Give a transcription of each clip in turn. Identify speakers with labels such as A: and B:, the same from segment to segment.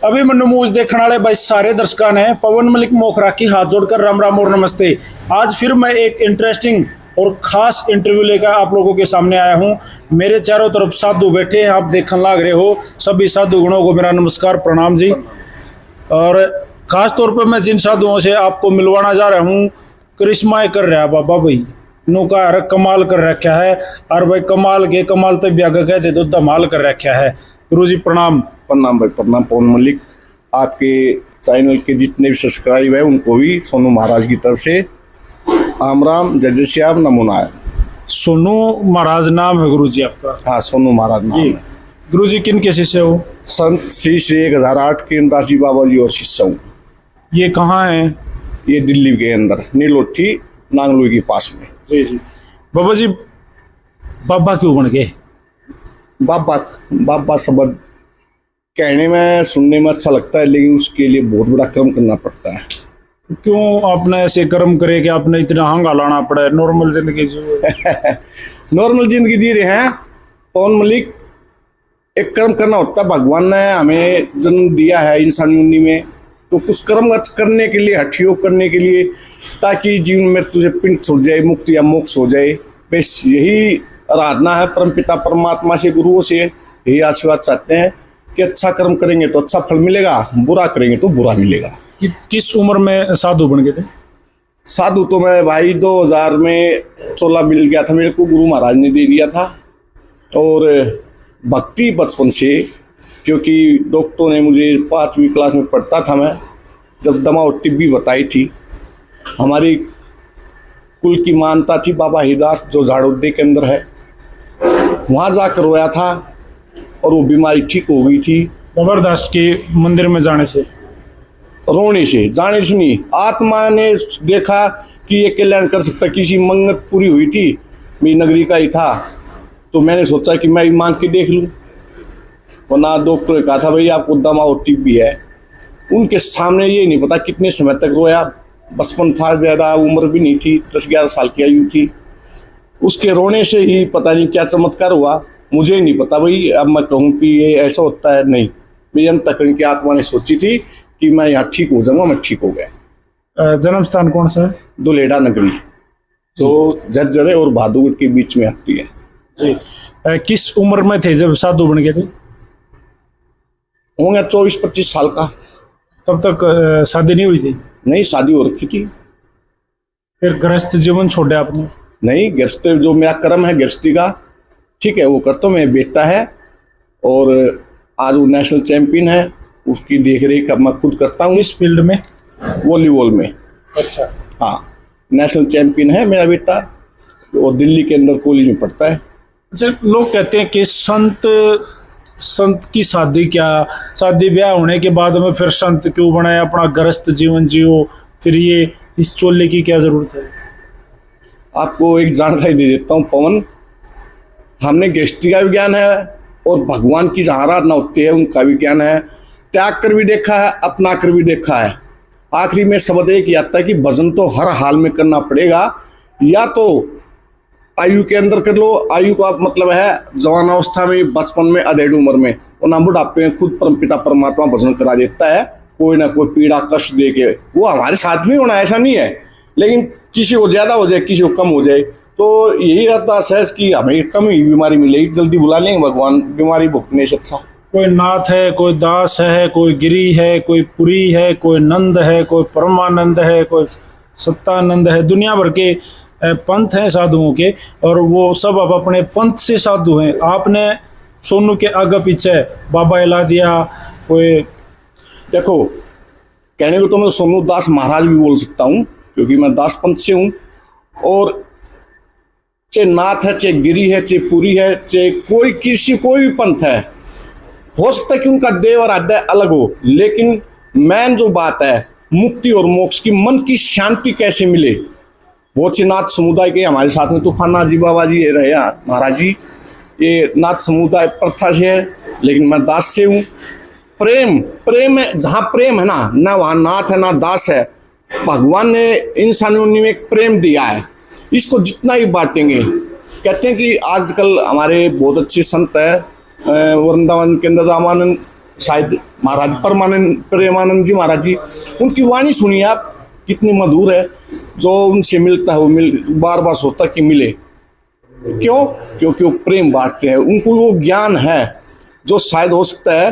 A: अभी मैंने मूज देखने वाले भाई सारे दर्शकों ने पवन मलिक मोखरा की हाथ जोड़कर राम राम और नमस्ते। आज फिर मैं एक इंटरेस्टिंग और खास इंटरव्यू लेकर आप लोगों के सामने आया हूं। मेरे चारों तरफ साधु बैठे हैं, आप देखने लग रहे हो। सभी साधु गुणों को मेरा नमस्कार, प्रणाम जी। और खास तौर पर मैं जिन साधुओं से आपको मिलवाना जा रहा हूँ, करिश्मा कर रहा है बाबा भाई नौका है, कमाल कर रखा है। और भाई कमाल के कमाल तो ब्याग कहते तो धमाल कर रखा है। गुरु जी प्रणाम।
B: प्रणाम भाई, प्रणाम पवन मलिक। आपके चैनल के जितने भी सब्सक्राइब है उनको भी सोनू महाराज की तरफ से आम राम, जय जय श्याम, नमो नारायण।
A: सोनू महाराज नाम है गुरु जी आपका?
B: हाँ, सोनू महाराज नाम है।
A: गुरु जी किन के शिष्य हो?
B: संत श्री 1008 के दास जी बाबा जी और शिष्य हूँ।
A: ये कहाँ है?
B: ये दिल्ली के अंदर नीलोठी नांगलोई के पास में।
A: जी जी। बाबा जी बाबा क्यों बन गए?
B: बाबा बाबा शब्द कहने में सुनने में अच्छा लगता है, लेकिन उसके लिए बहुत बड़ा कर्म करना पड़ता है।
A: क्यों आपने ऐसे कर्म करे कि आपने इतना हंगा लाना पड़ा है? नॉर्मल जिंदगी जियो।
B: नॉर्मल जिंदगी जी रहे हैं पवन मलिक। एक कर्म करना होता है। भगवान ने हमें जन्म दिया है इंसानी योनि में, तो कुछ कर्म करने के लिए, हठयोग करने के लिए, ताकि जीवन मृत्यु से पिंड छूट जाए, मुक्ति या मोक्ष हो जाए। बस यही आराधना है परमपिता परमात्मा से, गुरुओं से यही आशीर्वाद चाहते हैं कि अच्छा कर्म करेंगे तो अच्छा फल मिलेगा, बुरा करेंगे तो बुरा मिलेगा।
A: किस उम्र में साधु बन गए थे?
B: साधु तो मैं भाई 2000 में 16 मिल गया था मेरे को, गुरु महाराज ने दे दिया था। और भक्ति बचपन से, क्योंकि डॉक्टरों ने मुझे 5वीं क्लास में पढ़ता था मैं, जब दमा और टिब्बी बताई थी। हमारी कुल की मानता थी बाबा हिदास जो झाड़ोदे के अंदर है, वहाँ जाकर रोया था और वो बीमारी ठीक हो गई थी।
A: जबरदस्त के मंदिर में जाने से?
B: रोने से, जाने से नहीं। आत्मा ने देखा कि ये कल्याण कर सकता। किसी मंगत पूरी हुई थी, मेरी नगरी का ही था, तो मैंने सोचा कि मैं मांग के देख लूँ। वरना डॉक्टर ने कहा था भाई आपको दमा और टिब्बी है। उनके सामने ये नहीं पता कितने समय तक रोया। बचपन था, ज़्यादा उम्र भी नहीं थी, 10-11 साल की आयु थी। उसके रोने से ही पता नहीं क्या चमत्कार हुआ, मुझे नहीं पता भाई। अब मैं कहूँ कि ये ऐसा होता है, नहीं। मेरी अंतःकरण की आत्मा ने सोची थी कि मैं यहाँ ठीक हो जाऊँगा, मैं ठीक हो गया।
A: जन्म स्थान कौन सा है?
B: दुलेड़ा नगरी, जो झज्जर और भादुगढ़ के बीच में आती है।
A: जी। किस उम्र में थे जब साधु बन गए थे?
B: होंगे 24-25 साल का।
A: तब तक शादी नहीं हुई थी?
B: नहीं, शादी हो रखी थी।
A: फिर गृहस्थ जीवन छोड़ा आपने?
B: नहीं, गृहस्थ जो मेरा कर्म है गृहस्थी का, ठीक है, वो करता हूँ। मेरा बेटा है और आज वो नेशनल चैंपियन है, उसकी देख रेख मैं खुद करता हूँ।
A: इस फील्ड में?
B: वॉलीबॉल में।
A: अच्छा।
B: हाँ, नेशनल चैंपियन है मेरा बेटा और दिल्ली के अंदर कॉलेज में पढ़ता है।
A: अच्छा, लोग कहते हैं कि संत की शादी क्या, शादी ब्याह होने के बाद में फिर संत क्यों बनाए, अपना गृहस्थ जीवन जियो, फिर ये इस चोले की क्या जरूरत है?
B: आपको एक जानकारी दे देता हूँ पवन। हमने गृहस्थी का भी ज्ञान है और भगवान की जहाँ आराधना होती है उनका भी ज्ञान है। त्याग कर भी देखा है, अपना कर भी देखा है। आखिरी में शब्द एक ही आता है कि भजन तो हर हाल में करना पड़ेगा। या तो आयु के अंदर कर लो, आयु का मतलब है जवान अवस्था में, बचपन में, अधेड़ उम्र में, और ना बुढ़ापे में खुद परमपिता परमात्मा भजन करा देता है। कोई ना कोई पीड़ा कष्ट दे के, वो हमारे साथ में होना ऐसा नहीं है, लेकिन किसी को ज्यादा हो जाए, किसी को कम हो जाए, तो यही रहता सहज कि हमें कम ही बीमारी मिलेगी, जल्दी बुला लेंगे भगवान, बीमारी भुगतने से अच्छा।
A: कोई नाथ है, कोई दास है, कोई गिरी है, कोई पुरी है, कोई नंद है, कोई परमानंद है, कोई सत्तानंद है। दुनिया भर के पंथ हैं साधुओं के, और वो सब अब अपने पंथ से साधु हैं। आपने सोनू के आगे पीछे बाबा हिला दिया। कोई
B: देखो, कहने को तो मैं सोनू दास महाराज भी बोल सकता हूँ, क्योंकि मैं दास पंथ से हूँ। और चाहे नाथ है, चाहे गिरी है, चाहे पुरी है, चाहे कोई भी पंथ है, हो सकता है कि उनका देव और आध्याय अलग हो, लेकिन मेन जो बात है मुक्ति और मोक्ष की, मन की शांति कैसे मिले, वो नाथ समुदाय के हमारे साथ में तूफान जी बाबा जी रहे महाराज जी। ये नाथ समुदाय प्रथा से है, लेकिन मैं दास से हूँ। प्रेम है, जहाँ प्रेम है ना वहाँ नाथ है, ना दास है। भगवान ने इंसानियों में एक प्रेम दिया है, इसको जितना ही बांटेंगे। कहते हैं कि आजकल हमारे बहुत अच्छे संत है, वृंदावन के अंदर रामानंद शायद महाराज प्रेमानंद जी महाराज जी, उनकी वाणी सुनिए आप, कितनी मधुर है। जो उनसे मिलता है वो बार बार सोचता कि मिले। क्यों? क्योंकि वो प्रेम बांटते हैं, उनको वो ज्ञान है जो शायद हो सकता है,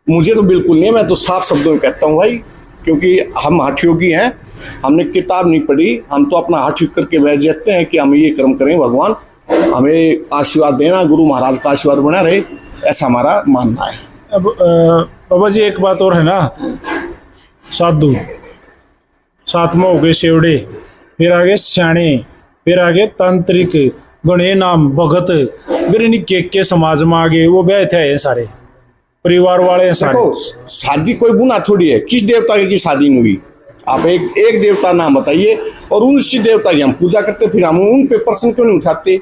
B: मुझे तो बिल्कुल नहीं है, मैं तो साफ शब्दों में कहता हूँ भाई, क्योंकि हम हठ योगी हैं, हमने किताब नहीं पढ़ी, हम तो अपना हठ योग करके बैठ जाते हैं कि हम ये कर्म करें, भगवान हमें आशीर्वाद देना, गुरु महाराज का आशीर्वाद बना रहे, ऐसा हमारा मानना है।
A: अब बाबा जी एक बात और है ना, साधु, सातवा हो गए सेवड़े, फिर आगे स्याणे, फिर आगे तांत्रिक, गणे नाम भगत, फिर इन के समाज में आगे वो बैठे हैं सारे परिवार वाले हैं सारे।
B: देखो शादी कोई गुना थोड़ी है, किस देवता की शादी नहीं हुई, आप एक देवता नाम बताइए और उसी देवता की हम पूजा करते, फिर हम उन पे प्रश्न क्यों नहीं उठाते?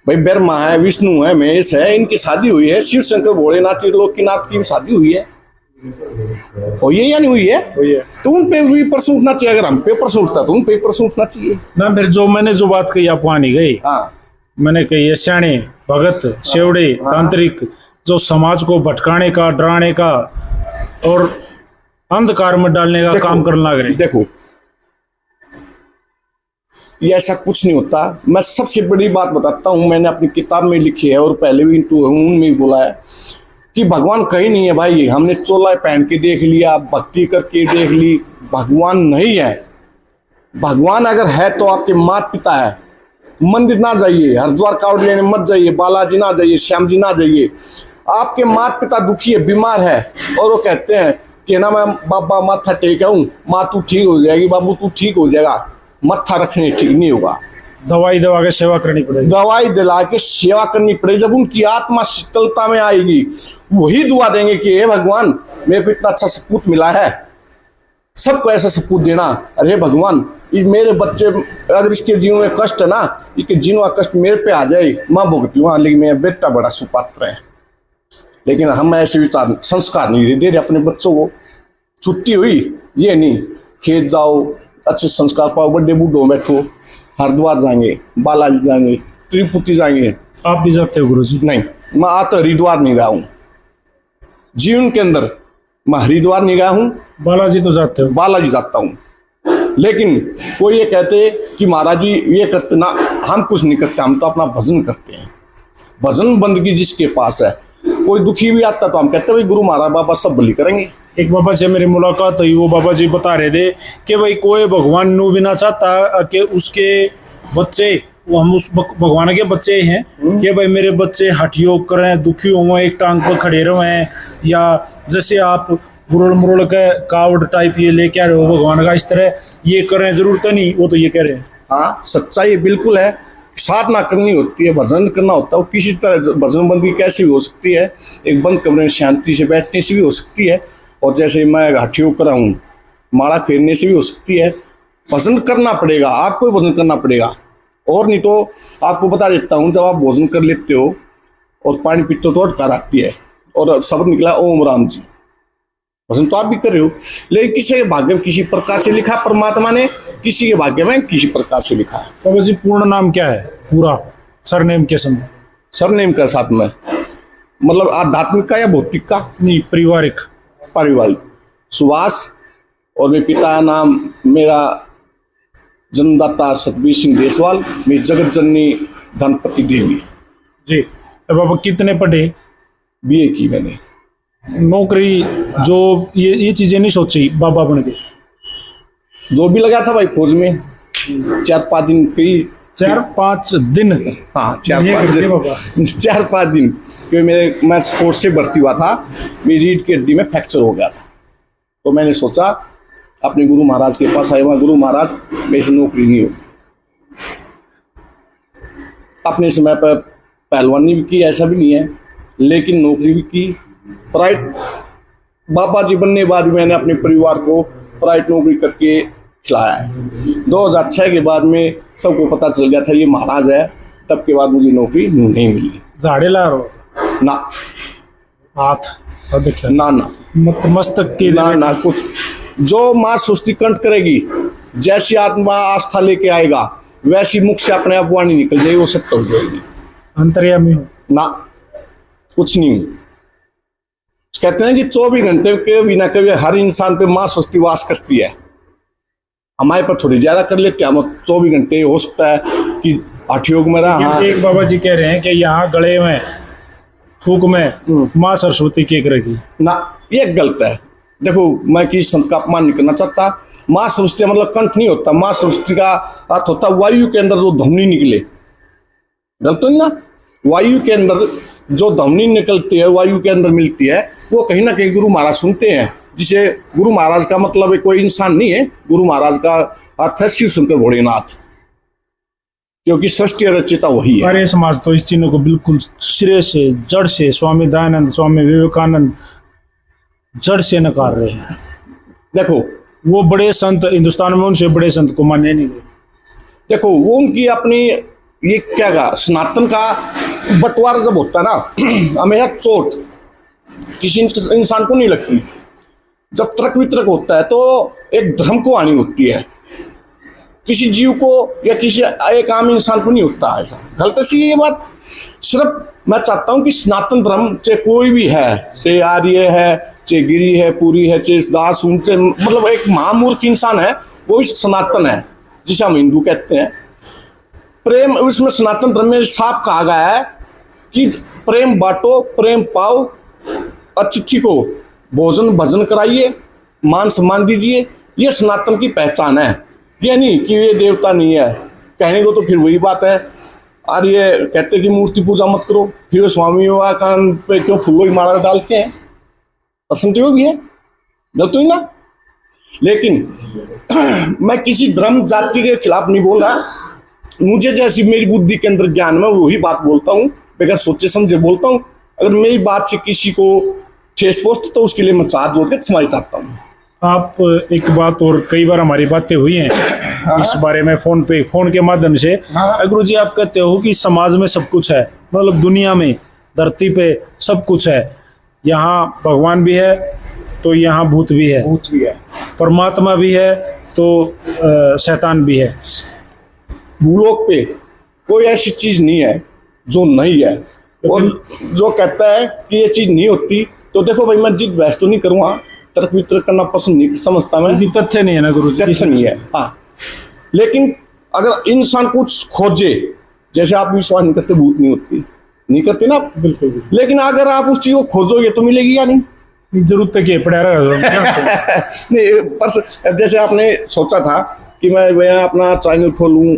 B: भाई ब्रह्मा है, विष्णु है, महेश है, इनकी शादी हुई है, शिव शंकर भोलेनाथ त्रिलोकीनाथ की शादी हुई है, और ये या नहीं हुई है? तो उन पे भी प्रश्न उठना चाहिए। अगर हम पे प्रश्न उठता तो उन पे प्रश्न उठना चाहिए
A: ना। फिर जो मैंने जो बात कही आप वहां नहीं गई।
B: हाँ,
A: मैंने कही है स्याणे, भगत, सेवड़े, तांत्रिक, जो समाज को भटकाने का, डराने का और अंधकार में डालने का काम करना लग रहे।
B: देखो ये ऐसा कुछ नहीं होता। मैं सबसे बड़ी बात बताता हूँ, मैंने अपनी किताब में लिखी है और पहले भी उनमें बोला है कि भगवान कहीं नहीं है भाई। हमने चोला पहन के देख लिया, भक्ति करके देख ली, भगवान नहीं है। भगवान अगर है तो आपके माता पिता है। मंदिर ना जाइए, हरिद्वार कावड़ लेने मत जाइए, बालाजी ना जाइए, श्याम जी ना जाइए। आपके माता पिता दुखी है, बीमार है, और वो कहते हैं कि ना मैं बाबा माथा टेक आऊं, माँ तू ठीक हो जाएगी, बाबू तू ठीक हो जाएगा, मत्था रखने ठीक नहीं होगा,
A: दवाई दवा के सेवा करनी पड़ेगी,
B: दवाई दिला के सेवा करनी पड़ेगी। जब उनकी आत्मा शीतलता में आएगी वही दुआ देंगे कि हे भगवान मेरे को इतना अच्छा सपूत मिला है, सबको ऐसा सपूत देना। अरे भगवान इस मेरे बच्चे अगर इसके जीवन में कष्ट है ना, इसके जीवन का कष्ट मेरे पे आ जाए, माँ भुगती हूँ, लेकिन मेरा बेटा बड़ा सुपात्र है। लेकिन हम ऐसे विचार संस्कार नहीं दे रहे अपने बच्चों को। छुट्टी हुई ये नहीं, खेत जाओ, अच्छे संस्कार पाओ, बड़े बूढ़ों बैठो, हरिद्वार जाएंगे, बालाजी जाएंगे, तिरुपति जाएंगे।
A: आप भी जाते हो गुरुजी?
B: नहीं, मैं आज तक हरिद्वार नहीं गया हूँ जीवन के अंदर, मैं हरिद्वार नहीं गया हूँ।
A: बालाजी तो जाते हो?
B: बालाजी जाता हूँ, लेकिन कोई ये कहते कि महाराज जी ये करते ना, हम कुछ नहीं करते, हम तो अपना भजन करते हैं। भजन बंदगी जिसके पास है, कोई दुखी भी आता तो हम कहते हैं भाई गुरु महाराज बाबा सब भली करेंगे।
A: एक बाबा से मेरी मुलाकात हुई, वो बाबा जी बता रहे थे कि भाई कोई भगवान नू भी ना चाहता कि उसके बच्चे, वो हम उस भगवान के बच्चे हैं कि भाई मेरे बच्चे हठ योग करें, दुखी हो, एक टांग पर खड़े रहें, या जैसे आप मुरल मुरल के कावड़ टाइप ये लेके आ रहे हो भगवान का, इस तरह ये करें, जरूरत नहीं। वो तो ये कह रहे हैं।
B: हाँ, सच्चाई बिल्कुल है। साधना करनी होती है, भजन करना होता है। किसी तरह भजन बंदी कैसे भी हो सकती है, एक बंद कमरे में शांति से बैठने से भी हो सकती है, और जैसे मैं हठ योग कर रहा हूँ, माला फेरने से भी हो सकती है। भजन करना पड़ेगा, आपको भजन करना पड़ेगा। और नहीं तो आपको बता देता हूँ, जब आप भोजन कर लेते हो और पानी पीते हो तो अटकार आती है और शब्द निकला ओम राम जी, भजन तो आप भी कर रहे हो, लेकिन किसी के भाग्य में किसी प्रकार से लिखा परमात्मा ने, किसी के भाग्य में किसी प्रकार से लिखा है।
A: बाबा जी पूर्ण नाम क्या है पूरा, सरनेम के समय?
B: सरनेम का साथ में मतलब आध्यात्मिक का या भौतिक का?
A: नहीं, पारिवारिक।
B: पारिवारिक सुभाष, और मेरे पिता का नाम, मेरा जन्मदाता सतबीर सिंह देसवाल, मेरी जगत जननी धनपति देवी
A: जी। अब बाबा कितने पढ़े?
B: बीए की मैंने।
A: नौकरी जो ये चीजें नहीं सोची बाबा बन के?
B: जो भी लगा था भाई फौज में 4-5 दिन की।
A: 4-5 दिन?
B: हाँ, 4-5 दिन, क्योंकि मैं स्पोर्ट्स से भर्ती हुआ था, मेरी रीढ़ की हड्डी में फ्रैक्चर हो गया था, तो मैंने सोचा अपने गुरु महाराज के पास आया, गुरु महाराज मेरे से नौकरी नहीं होगी। अपने समय पर पहलवानी भी की, ऐसा भी नहीं है, लेकिन नौकरी भी की प्राइवेट। बाबा जी बनने के बाद मैंने अपने परिवार को प्राइवेट नौकरी करके खिलाया है। 2006 के बाद में सबको पता चल गया था ये महाराज है, तब के बाद मुझे नौकरी नहीं मिली।
A: झाड़े ला रहा हो
B: ना,
A: हाथ
B: ना ना
A: मस्तक के
B: ना कुछ। जो माँ सुस्ती कंठ करेगी, जैसी आत्मा आस्था लेके आएगा, वैसी मुख से अपने आप वाणी निकल जाएगी, वो सत्य हो जाएगी।
A: अंतर्यामी हो
B: ना, कुछ नहीं। कहते हैं कि 24 घंटे के बिना कभी हर इंसान पे माँ सरस्वती वास करती है। हमारे पर थोड़ी ज्यादा कर लेते हैं हम, 24 घंटे हो सकता है कि हठयोग में रहा। हाँ,
A: एक बाबा जी कह रहे हैं कि यहाँ गले में थूक में माँ सरस्वती केक रखी
B: ना, ये गलत है। देखो, मैं किसी संत का अपमान नहीं करना चाहता। माँ सरस्वती मतलब कंठ नहीं होता, माँ सरस्वती का अर्थ होता है वायु के अंदर जो ध्वनि निकले। गलत तो नहीं ना? वायु के अंदर जो ध्वनि निकलती है, वायु के अंदर मिलती है, वो कहीं ना कहीं गुरु महाराज सुनते हैं। जिसे गुरु महाराज का मतलब कोई इंसान नहीं है, गुरु महाराज का अर्थ है शिव शंकर भोलेनाथ, क्योंकि सृष्टि रचयिता वही है।
A: आर्य समाज तो इस चिन्ह को बिल्कुल सिरे से, जड़ से, स्वामी दयानंद, स्वामी विवेकानंद जड़ से नकार रहे हैं।
B: देखो,
A: वो बड़े संत हिंदुस्तान में, उनसे बड़े संत को माने नहीं गए।
B: देखो, वो उनकी अपनी ये क्या कहा, सनातन का बंटवारा जब होता है ना, हमेशा चोट किसी इंसान को नहीं लगती। जब तर्क वितर्क होता है तो एक धर्म को हानि होती है, किसी जीव को या किसी एक आम इंसान को नहीं होता। ऐसा गलत सी ये बात। सिर्फ मैं चाहता हूं कि सनातन धर्म चाहे कोई भी है, चाहे आर्य है, चाहे गिरी है, पुरी है, चाहे दास, उनसे मतलब एक महामूर्ख इंसान है, वो भी सनातन है, जिसे हम हिंदू कहते हैं। प्रेम, उसमें सनातन धर्म में साफ कहा गया है कि प्रेम बांटो, प्रेम पाओ, अतिथि को भोजन भजन कराइए, मान सम्मान दीजिए। ये सनातन की पहचान है। ये नहीं कि ये देवता नहीं है। कहने को तो फिर वही बात है, आज ये कहते कि मूर्ति पूजा मत करो, फिर स्वामी विवेकानंद पे क्यों फूलों की माला डालते हैं? प्रश्न भी है, गलत हुई ना? लेकिन मैं किसी धर्म जाति के खिलाफ नहीं बोल रहा। मुझे जैसी मेरी बुद्धि के अंदर ज्ञान में वही बात बोलता हूँ, बगैर सोचे समझे बोलता हूँ। अगर मेरी बात से किसी को ठेस पहुंचती तो उसके लिए मैं हाथ जोड़ के क्षमा चाहता हूँ।
A: आप एक बात और, कई बार हमारी बातें हुई हैं इस बारे में फोन के माध्यम से। गुरु जी, आप कहते हो कि समाज में सब कुछ है, मतलब दुनिया में, धरती पे सब कुछ है। यहाँ भगवान भी है तो यहाँ भूत भी है, परमात्मा भी है तो शैतान भी है।
B: भूलोक पे कोई ऐसी चीज नहीं है जो नहीं है। और जो कहता है कि ये चीज नहीं होती, तो देखो भाई, मैं जिद बहस तो नहीं करूँगा, तर्क वितर्क करना पसंद नहीं समझता मैं।
A: तथ्य नहीं है ना गुरु जी,
B: तथ्य नहीं है। हाँ, लेकिन अगर इंसान कुछ खोजे, जैसे आप विश्वास नहीं करते भूत नहीं होती, नहीं करते ना? बिल्कुल। लेकिन अगर आप उस चीज को खोजोगे तो मिलेगी या नहीं?
A: जरूरत है
B: नहीं, पर जैसे आपने सोचा था कि मैं अपना चैनल खोलूं,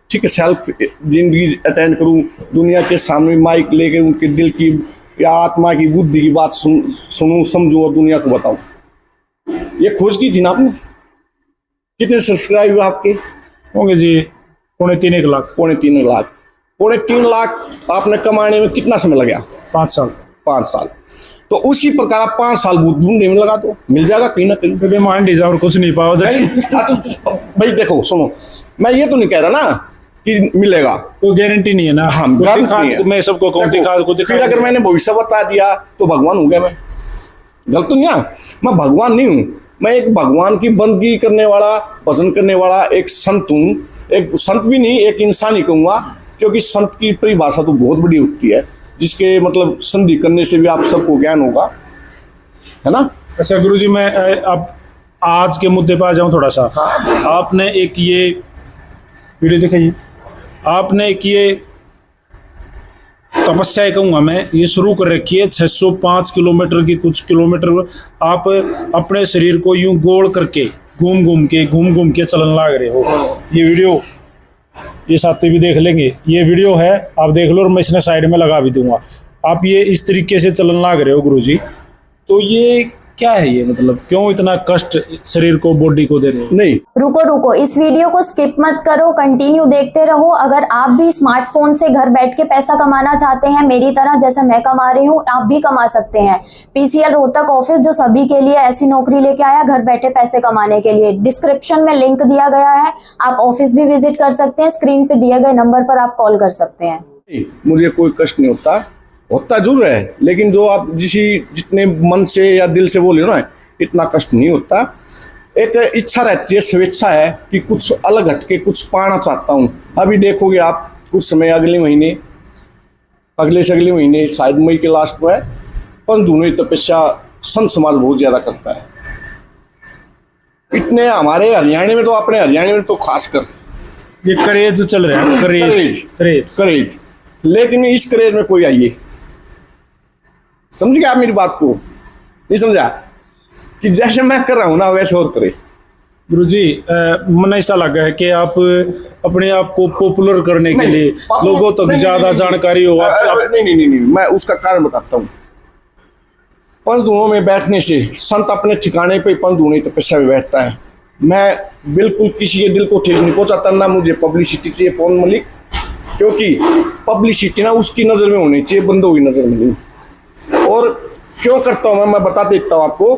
B: ठीक है, सेल्फ जिंदगी अटेंड करूं, दुनिया के सामने माइक लेके उनके दिल की या आत्मा की, बुद्धि की बात सुनूं, समझूं और दुनिया को बताऊं। ये खोज की थी ना आपने? कितने सब्सक्राइब आपके
A: होंगे जी? 3.5 लाख।
B: 3.5 लाख आपने कमाने में कितना समय लगा?
A: 5 साल।
B: 5 साल। तो उसी प्रकार आप 5 साल ढूंढने में लगा दो, मिल जाएगा कहीं ना कहीं।
A: मान लीजिए और कुछ नहीं पाओ।
B: अच्छा भाई, देखो सुनो, मैं ये तो नहीं कह रहा ना कि मिलेगा,
A: कोई गारंटी नहीं है ना।
B: हम गारंटी है।
A: मैं सबको
B: फिर अगर मैंने भविष्य बता दिया तो भगवान हो गया मैं? गलत तो नहीं है। मैं भगवान नहीं हूँ, मैं एक भगवान की बंदगी करने वाला, भजन करने वाला एक संत हूँ। एक संत भी नहीं, एक इंसान ही कहूँगा, क्योंकि संत की परिभाषा तो बहुत बड़ी होती है, जिसके मतलब संधि करने से भी आप सबको ज्ञान होगा, है ना?
A: अच्छा गुरु जी, मैं अब आज के मुद्दे पर आ जाऊँ थोड़ा सा। हाँ। आपने एक ये वीडियो दिखाइए, आपने एक ये तपस्या कहूँगा मैं, ये शुरू कर रखी है। 605 किलोमीटर की, कुछ किलोमीटर आप अपने शरीर को यूं गोल करके घूम घूम के चलन लाग रहे हो। ये वीडियो ये साथी भी देख लेंगे, ये वीडियो है, आप देख लो, और मैं इसने साइड में लगा भी दूंगा। आप ये इस तरीके से चलन लाग रहे हो गुरु जी, तो ये क्या है? ये मतलब क्यों इतना कष्ट शरीर को, बॉडी को दे रहे हो?
B: नहीं,
C: रुको, इस वीडियो को स्किप मत करो, कंटिन्यू देखते रहो। अगर आप भी स्मार्टफोन से घर बैठ के पैसा कमाना चाहते हैं, मेरी तरह जैसे मैं कमा रही हूँ, आप भी कमा सकते हैं। पीसीएल रोहतक ऑफिस जो सभी के लिए ऐसी नौकरी लेके आया घर बैठे पैसे कमाने के लिए। डिस्क्रिप्शन में लिंक दिया गया है, आप ऑफिस भी विजिट कर सकते हैं। स्क्रीन पे दिए गए नंबर पर आप कॉल कर सकते हैं।
B: मुझे कोई कष्ट नहीं होता जरूर है, लेकिन जो आप जितने मन से या दिल से बोले ना, इतना कष्ट नहीं होता। एक इच्छा रहती है, स्वेच्छा है कि कुछ अलग हटके कुछ पाना चाहता हूँ। अभी देखोगे आप कुछ समय, अगले से अगले महीने शायद मई के लास्ट में पंच दोनों तपस्या संत समाज बहुत ज्यादा करता है। इतने हमारे हरियाणा में तो, अपने हरियाणा में तो खासकर
A: ये करेज चल रहा है, करेज करेज।
B: करेज, लेकिन इस करेज में कोई आइए, समझ गया आप मेरी बात को? नहीं समझा? कि जैसे मैं कर रहा हूं ना वैसे और करे।
A: गुरुजी, मन ऐसा लगा है कि आप अपने आप को पॉपुलर करने के लिए लोगों तक ज्यादा जानकारी हो।
B: नहीं, मैं उसका कारण बताता हूँ। पंचधूणों में बैठने से संत अपने ठिकाने पे पंचधूणी तपस्या में बैठता है। मैं बिल्कुल किसी के दिल को ठेस नहीं पहुंचाता, ना मुझे पब्लिसिटी चाहिए पवन मलिक, क्योंकि पब्लिसिटी ना उसकी नजर में होनी चाहिए, बंदों की नजर में नहीं। और क्यों करता हूं मैं बता देता हूं आपको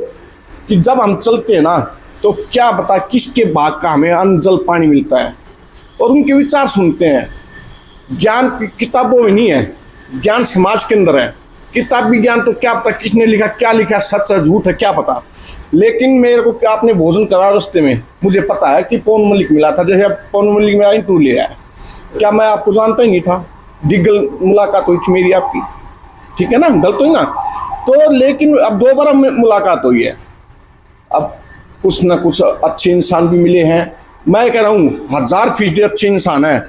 B: कि जब हम चलते हैं ना तो क्या बता किसके भाग का हमें अन्न जल पानी मिलता है, और उनके विचार सुनते हैं। ज्ञान किताबों में नहीं है, ज्ञान समाज के अंदर है। किताबी ज्ञान तो क्या पता किसने लिखा, क्या लिखा, सच है झूठ है क्या पता। लेकिन मेरे को क्या आपने भोजन करा रास्ते में, मुझे पता है कि पवन मलिक मिला था। जैसे अब पवन मलिक मेरा इंटरव्यू लिया है, क्या मैं आपको जानता ही नहीं था? डिगल मुलाकात हुई थी मेरी आपकी, ठीक है ना, गलत हुई ना? तो लेकिन अब दोबारा मुलाकात हुई है, अब कुछ ना कुछ अच्छे इंसान भी मिले हैं। मैं कह रहा हूँ 1000% अच्छे इंसान है।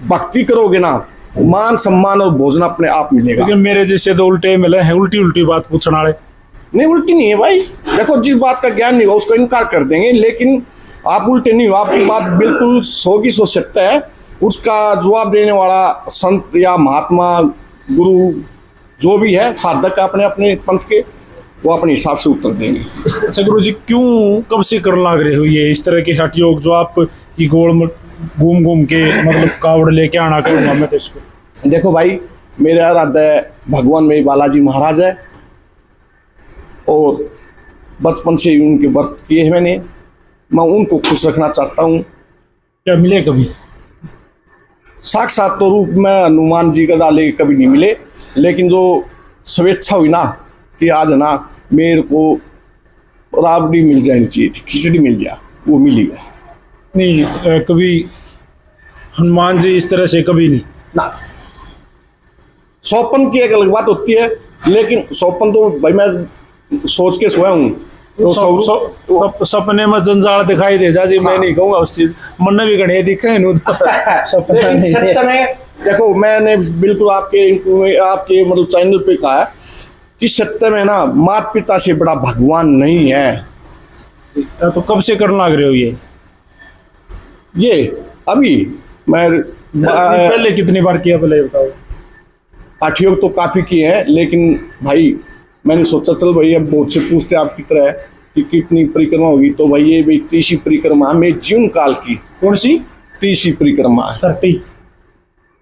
B: भक्ति करोगे ना, मान सम्मान और भोजन अपने आप मिलेगा।
A: लेकिन मेरे जैसे तो उल्टे मिले हैं, उल्टी उल्टी बात पूछने वाले।
B: नहीं, उल्टी नहीं है भाई। देखो, जिस बात का ज्ञान नहीं होगा उसको इनकार कर देंगे, लेकिन आप उल्टे नहीं हो। आपकी बात बिल्कुल 100% सत्य है। उसका जवाब देने वाला संत या महात्मा, गुरु, जो भी है, साधक अपने अपने पंथ के, वो अपने हिसाब से उत्तर देंगे।
A: अच्छा गुरु जी, क्यों कब से करने लग रहे हो ये इस तरह के हठ योग, जो आप की गोल में घूम घूम के मतलब कावड़ लेके आना करूंगा मैं तो इसको?
B: देखो भाई, मेरा इरादा है, भगवान में बालाजी महाराज है और बचपन से ही उनके व्रत किए हैं मैंने। मैं उनको खुश रखना चाहता हूँ।
A: क्या मिले कभी?
B: साक्षात तो रूप में हनुमान जी का डाले कभी नहीं मिले, लेकिन जो स्वेच्छा हुई ना कि आज ना मेरे को राबड़ी मिल जानी चाहिए थी, खिचड़ी मिल जाए, वो मिली है।
A: नहीं, कभी हनुमान जी इस तरह से कभी नहीं
B: ना। सौपन की एक अलग बात होती है, लेकिन सौपन तो भाई मैं सोच के सोया हूँ तो
A: सपने में जंजाल दिखाई दे जा जी। मैं नहीं कहूँगा उस चीज, मन भी गणे दिखे सपना
B: लेकिन
A: नहीं।
B: सत्य में देखो, मैंने बिल्कुल आपके आपके मतलब चैनल पे कहा है कि सत्य में ना माता पिता से बड़ा भगवान नहीं है।
A: तो कब से करने लग रहे हो
B: ये अभी मैं
A: पहले कितनी बार किया, पहले बताओ।
B: हठ योग तो काफी किए हैं, लेकिन भाई मैंने सोचा चल भाई अब बहुत से पूछते आपकी तरह है कि कितनी परिक्रमा होगी, तो भाई ये भाई 30 परिक्रमा मेरे जीवन काल की।
A: कौन सी?
B: 30 परिक्रमा है।
A: 30?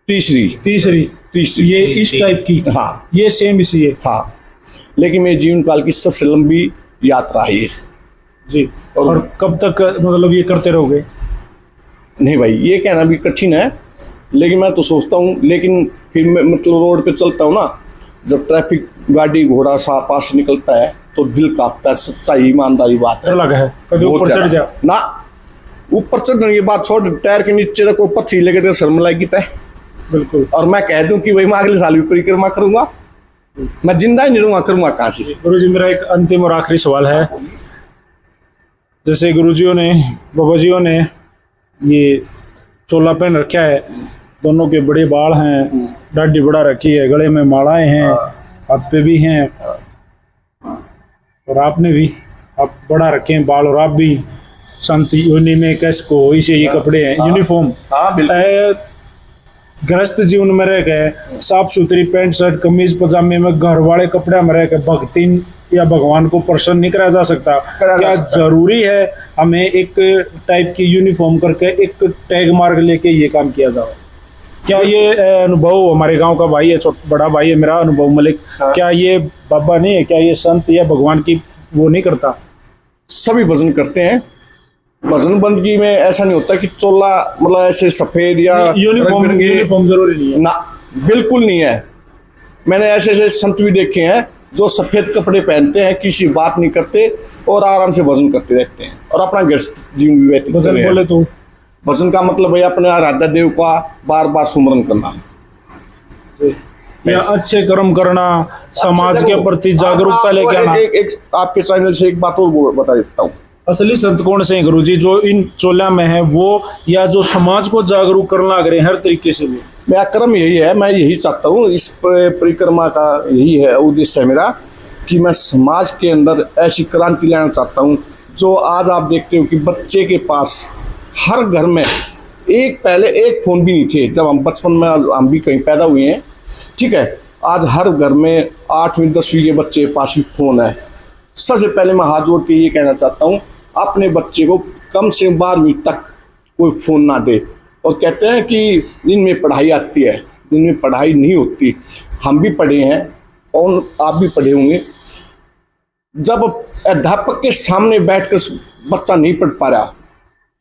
A: तीसरी ये इस टाइप की?
B: हाँ,
A: ये सेम इसी है।
B: हाँ, लेकिन मेरे जीवन काल की सबसे लंबी यात्रा है ये
A: जी। और कब तक मतलब ये करते रहोगे?
B: नहीं भाई, ये कहना भी कठिन है, लेकिन मैं तो सोचता हूँ। लेकिन फिर मैं मतलब रोड पे चलता हूँ ना, जब ट्रैफिक गाड़ी घोड़ा सा पास निकलता है तो दिल कांपता है। सच्चाई ईमानदारी बात है।
A: अलग है। कभी ऊपर चढ़ जा
B: ना, ऊपर चढ़ने की बात छोड़, टायर के नीचे तक पत्थर लेकर शर्म लाएगी तय।
A: बिल्कुल।
B: और मैं कह दूं कि भाई मैं अगले साल भी परिक्रमा करूंगा, मैं जिंदा ही नहीं रहूंगा, करूंगा कहां से?
A: गुरु जी, मेरा एक अंतिम और आखिरी सवाल है। जैसे गुरुजियों ने, बाबाजियों ने ये चोला पहन रखा है, दोनों के बड़े बाल हैं, दाढ़ी बढ़ा रखी है, गले में मालाएं हैं, हाथ पे भी हैं, और आपने भी आप बढ़ा रखे हैं बाल, और आप भी संत योनि में कैसको इसे ये कपड़े हैं, यूनिफॉर्म।
B: हाँ बिल्कुल।
A: गृहस्थ जीवन में रह गए साफ सुथरी पैंट शर्ट कमीज पजामे में, घर वाले कपड़े में रह गए भक्ति या भगवान को प्रसन्न नहीं करा जा सकता? क्या जरूरी है हमें एक टाइप की यूनिफॉर्म करके एक टैग मार्क लेके ये काम किया जाए? क्या ये अनुभव, हमारे गांव का भाई है, बड़ा भाई है मेरा अनुभव मलिक, क्या ये बाबा नहीं है? क्या ये संत या भगवान की वो नहीं करता?
B: सभी भजन करते हैं। भजन बंदगी में ऐसा नहीं होता कि चोला मतलब ऐसे सफेद या
A: यूनिफॉर्म जरूरी नहीं है
B: ना, बिल्कुल नहीं है। मैंने ऐसे ऐसे संत भी देखे हैं जो सफेद कपड़े पहनते हैं, किसी बात नहीं करते और आराम से भजन करते रहते हैं और अपना गृहस्थ जीवन भी व्यतीत करते हैं।
A: बोले तो
B: भजन का मतलब है अपने आराध्य देव का बार बार सुमरन करना।
A: या अच्छे कर्म करना, समाज के प्रति जागरूकता लेके आना।
B: एक आपके चैनल से एक बात और बता देता हूँ।
A: असली संत कौन से हैं गुरुजी, जो इन चोला में है वो, या जो समाज को जागरूक करना लग रहे हैं हर तरीके से? वो
B: मेरा कर्म यही है, मैं यही चाहता हूँ, इस परिक्रमा का यही है उद्देश्य है मेरा, कि मैं समाज के अंदर ऐसी क्रांति लाना चाहता हूँ। जो आज आप देखते हो कि बच्चे के पास हर घर में पहले एक फ़ोन भी नहीं थे, जब हम बचपन में हम भी कहीं पैदा हुए हैं, ठीक है। आज हर घर में 8वीं 10वीं के बच्चे के पास भी फ़ोन है। सबसे पहले मैं हाथ जोड़ के ये कहना चाहता हूँ, अपने बच्चे को कम से 12वीं तक कोई फ़ोन ना दे। और कहते हैं कि इनमें पढ़ाई आती है, इनमें पढ़ाई नहीं होती। हम भी पढ़े हैं और आप भी पढ़े होंगे। जब अध्यापक के सामने बैठकर बच्चा नहीं पढ़ पा रहा,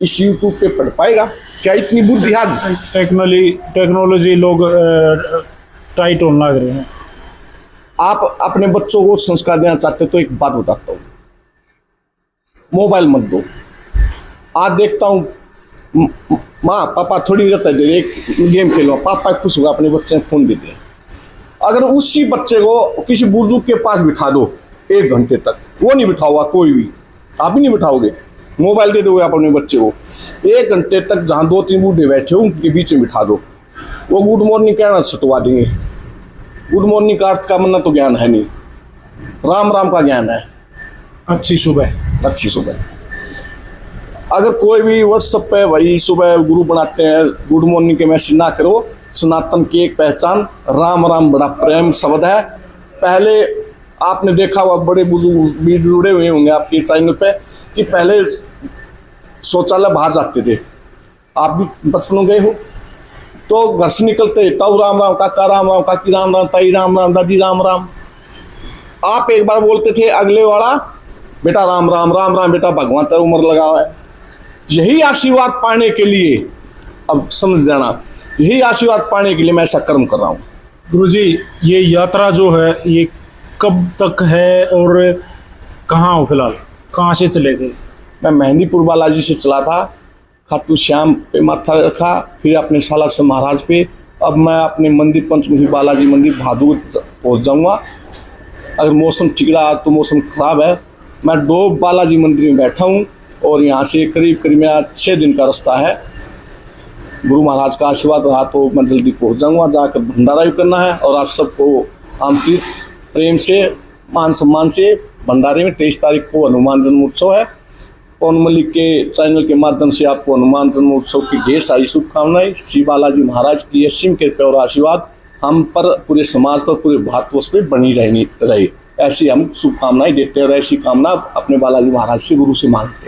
B: इस यूट्यूब पे पढ़ पाएगा क्या? इतनी बुद्धि आज
A: टेक्नोलॉजी लोग टाइट होने लग रहे हैं।
B: आप अपने बच्चों को संस्कार देना चाहते तो एक बात बताता हूँ, मोबाइल मत दो। आज देखता हूँ माँ पापा थोड़ी देर तक एक गेम खेलो, पापा खुश होगा, अपने बच्चे ने फोन दे दिया। अगर उसी बच्चे को किसी बुजुर्ग के पास बिठा दो 1 घंटे तक, वो नहीं बिठाओगा कोई भी, आप भी नहीं बिठाओगे। मोबाइल दे दोगे आप अपने बच्चे को 1 घंटे तक, जहाँ 2-3 बूढ़े बैठे हो उनके बीच में बिठा दो, वो गुड मॉर्निंग कहना छुटवा देंगे। गुड मॉर्निंग का अर्थ का मतलब तो ज्ञान है नहीं, राम राम का ज्ञान है,
A: अच्छी सुबह।
B: अच्छी सुबह। अगर कोई भी व्हाट्सएप पे वही सुबह गुरु बनाते हैं, गुड मॉर्निंग के मैसेज ना करो। सनातन की एक पहचान राम राम बड़ा प्रेम शब्द है। पहले आपने देखा हुआ, बड़े बुजुर्ग भी जुड़े हुए होंगे आपके चैनल पे, कि पहले शौचालय बाहर जाते थे, आप भी बचपन में गए हो, तो घर से निकलते ताऊ राम राम, काका राम राम, काकी राम राम, ताई राम राम, दादी राम राम। आप एक बार बोलते थे अगले वाला, बेटा राम राम, राम राम बेटा, भगवान तेरा उम्र लगा हुआ है। यही आशीर्वाद पाने के लिए, अब समझ जाना, यही आशीर्वाद पाने के लिए मैं ऐसा कर्म कर रहा हूँ।
A: गुरुजी, ये यात्रा जो है ये कब तक है और कहाँ हो फिलहाल, कहाँ से चले थे?
B: मैं मेहंदीपुर बालाजी से चला था, खाटू श्याम पे माथा रखा, फिर अपने सालासर महाराज पे। अब मैं अपने मंदिर पंचमुखी बालाजी मंदिर भादुर पहुँच जाऊँगा। अगर मौसम ठीक रहा, तो मौसम खराब है, मैं 2 बालाजी मंदिर में बैठा हूँ और यहाँ से करीब मेरा 6 दिन का रास्ता है। गुरु महाराज का आशीर्वाद रहा तो मैं जल्दी पहुँच जाऊँगा। जाकर भंडारा भी करना है और आप सबको आमंत्रित प्रेम से, मान सम्मान से भंडारे में 23 तारीख को हनुमान जन्मोत्सव है। पवन मलिक के चैनल के माध्यम से आपको हनुमान जन्मोत्सव की ढेर सारी शुभकामनाएं। श्री बालाजी महाराज की असीम कृपा और आशीर्वाद हम पर, पूरे समाज पर, पूरे भारतवर्ष पर बनी रहे। ऐसी हम शुभकामनाएं देते हैं और ऐसी कामना अपने बालाजी महाराज से, गुरु से मांगते हैं।